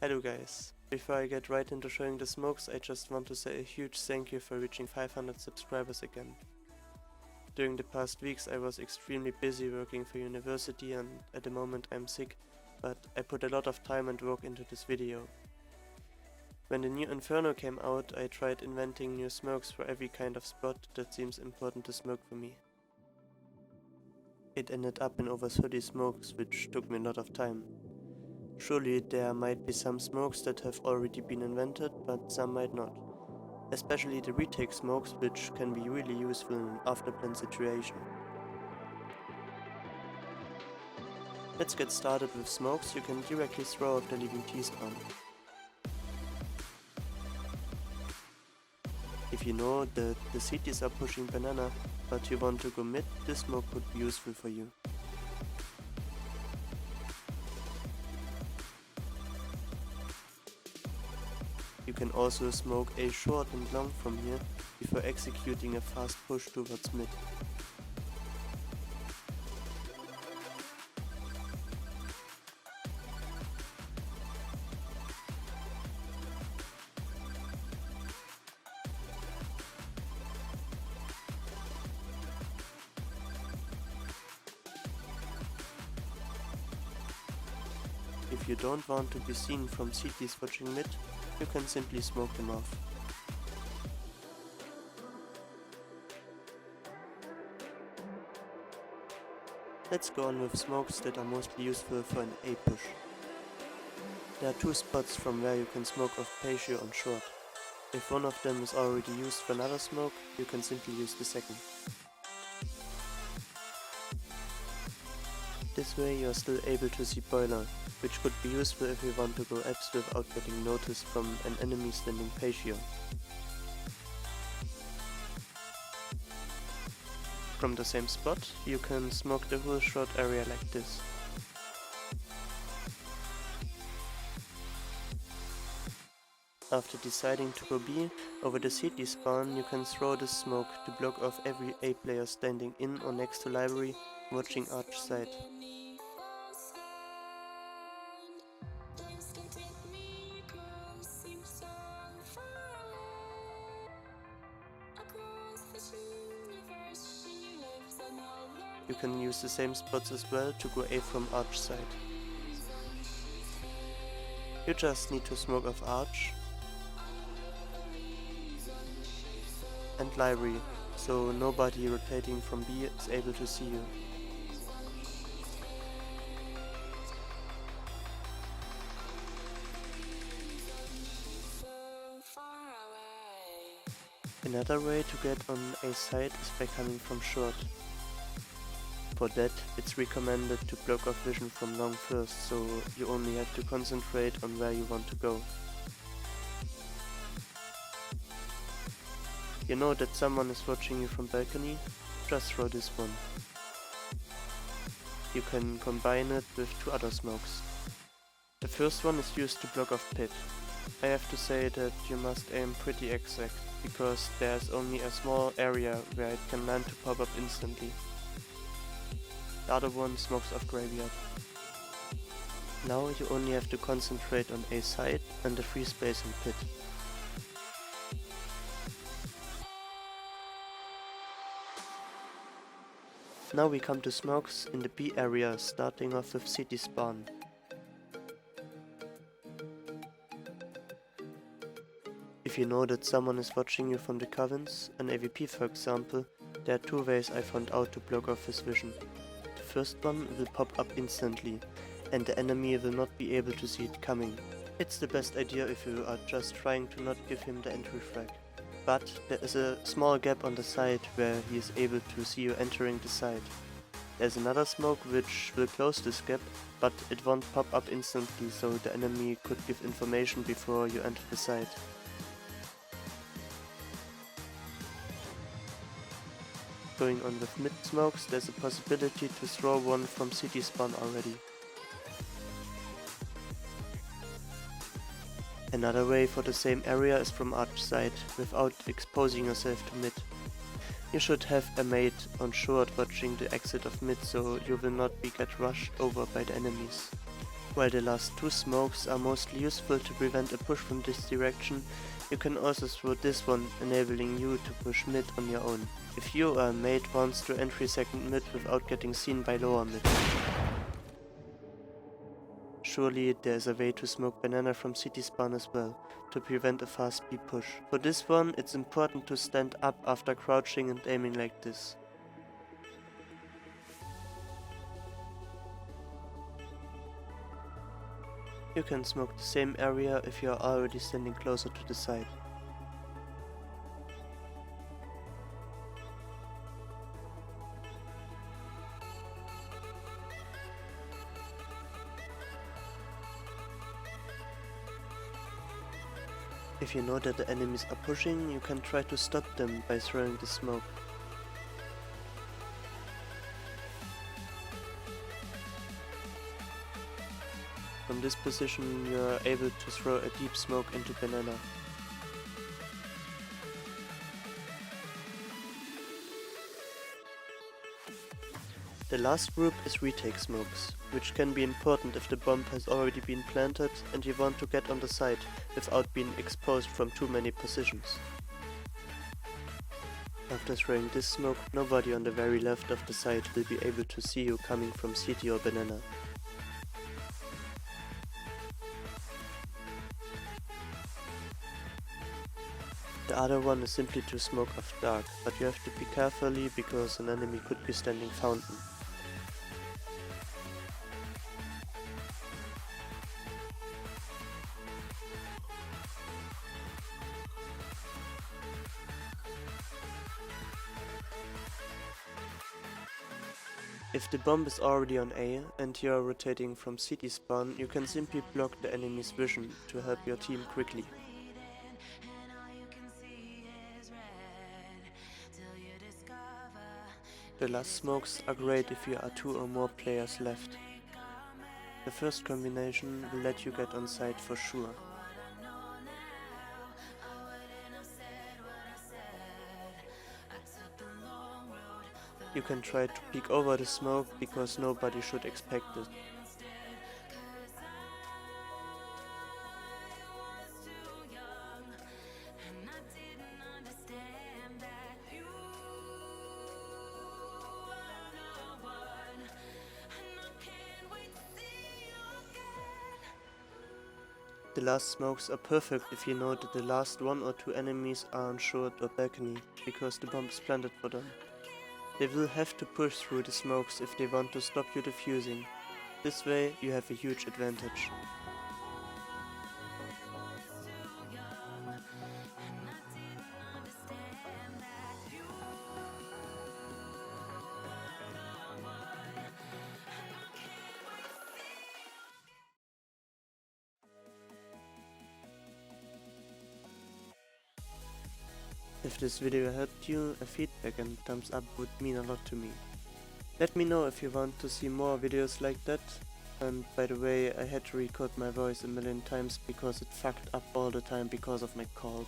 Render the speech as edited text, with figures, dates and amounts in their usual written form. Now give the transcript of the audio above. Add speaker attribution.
Speaker 1: Hello guys, before I get right into showing the smokes, I just want to say a huge thank you for reaching 500 subscribers again. During the past weeks I was extremely busy working for university and at the moment I'm sick, but I put a lot of time and work into this video. When the new Inferno came out, I tried inventing new smokes for every kind of spot that seems important to smoke for me. It ended up in over 30 smokes, which took me a lot of time. Surely there might be some smokes that have already been invented, but some might not. Especially the retake smokes, which can be really useful in an afterplan situation. Let's get started with smokes you can directly throw after leaving T-spawn. If you know that the cities are pushing banana, but you want to go mid, this smoke could be useful for you. You can also smoke A short and long from here before executing a fast push towards mid. If you don't want to be seen from CTs watching mid, you can simply smoke them off. Let's go on with smokes that are mostly useful for an A push. There are two spots from where you can smoke off Patio on short. If one of them is already used for another smoke, you can simply use the second. This way you are still able to see boiler, which could be useful if you want to go apps without getting noticed from an enemy standing Patio. From the same spot, you can smoke the whole short area like this. After deciding to go B, over the city spawn you can throw this smoke to block off every A player standing in or next to library watching arch side. You can use the same spots as well to go A from arch side. You just need to smoke off arch and library, so nobody rotating from B is able to see you. Another way to get on A side is by coming from short. For that, it's recommended to block off vision from long first, so you only have to concentrate on where you want to go. You know that someone is watching you from balcony? Just throw this one. You can combine it with two other smokes. The first one is used to block off pit. I have to say that you must aim pretty exact, because there's only a small area where it can land to pop up instantly. The other one smokes off graveyard. Now you only have to concentrate on A side and the free space in pit. Now we come to smokes in the B area, starting off with city spawn. If you know that someone is watching you from the covens, an AVP for example, there are two ways I found out to block off his vision. The first one will pop up instantly, and the enemy will not be able to see it coming. It's the best idea if you are just trying to not give him the entry frag. But there is a small gap on the side where he is able to see you entering the side. There's another smoke which will close this gap, but it won't pop up instantly, so the enemy could give information before you enter the side. Going on with mid smokes, there's a possibility to throw one from city spawn already. Another way for the same area is from arch side, without exposing yourself to mid. You should have a mate on short watching the exit of mid, so you will not be get rushed over by the enemies. While the last two smokes are mostly useful to prevent a push from this direction, you can also throw this one, enabling you to push mid on your own. If you or a mate wants to entry second mid without getting seen by lower mid. Surely there is a way to smoke banana from city spawn as well, to prevent a fast B push. For this one, it's important to stand up after crouching and aiming like this. You can smoke the same area if you are already standing closer to the side. If you know that the enemies are pushing, you can try to stop them by throwing the smoke. From this position you are able to throw a deep smoke into banana. The last group is retake smokes, which can be important if the bomb has already been planted and you want to get on the side without being exposed from too many positions. After throwing this smoke, nobody on the very left of the side will be able to see you coming from city or banana. The other one is simply to smoke off dark, but you have to be carefully because an enemy could be standing fountain. If the bomb is already on A and you are rotating from city spawn, you can simply block the enemy's vision to help your team quickly. The last smokes are great if you are 2 or more players left. The first combination will let you get on site for sure. You can try to peek over the smoke because nobody should expect it. The last smokes are perfect if you know that the last 1 or 2 enemies are on short or balcony, because the bomb is planted for them. They will have to push through the smokes if they want to stop you defusing. This way you have a huge advantage. If this video helped you, a feedback and thumbs up would mean a lot to me. Let me know if you want to see more videos like that. And by the way, I had to record my voice a million times because it fucked up all the time because of my cold.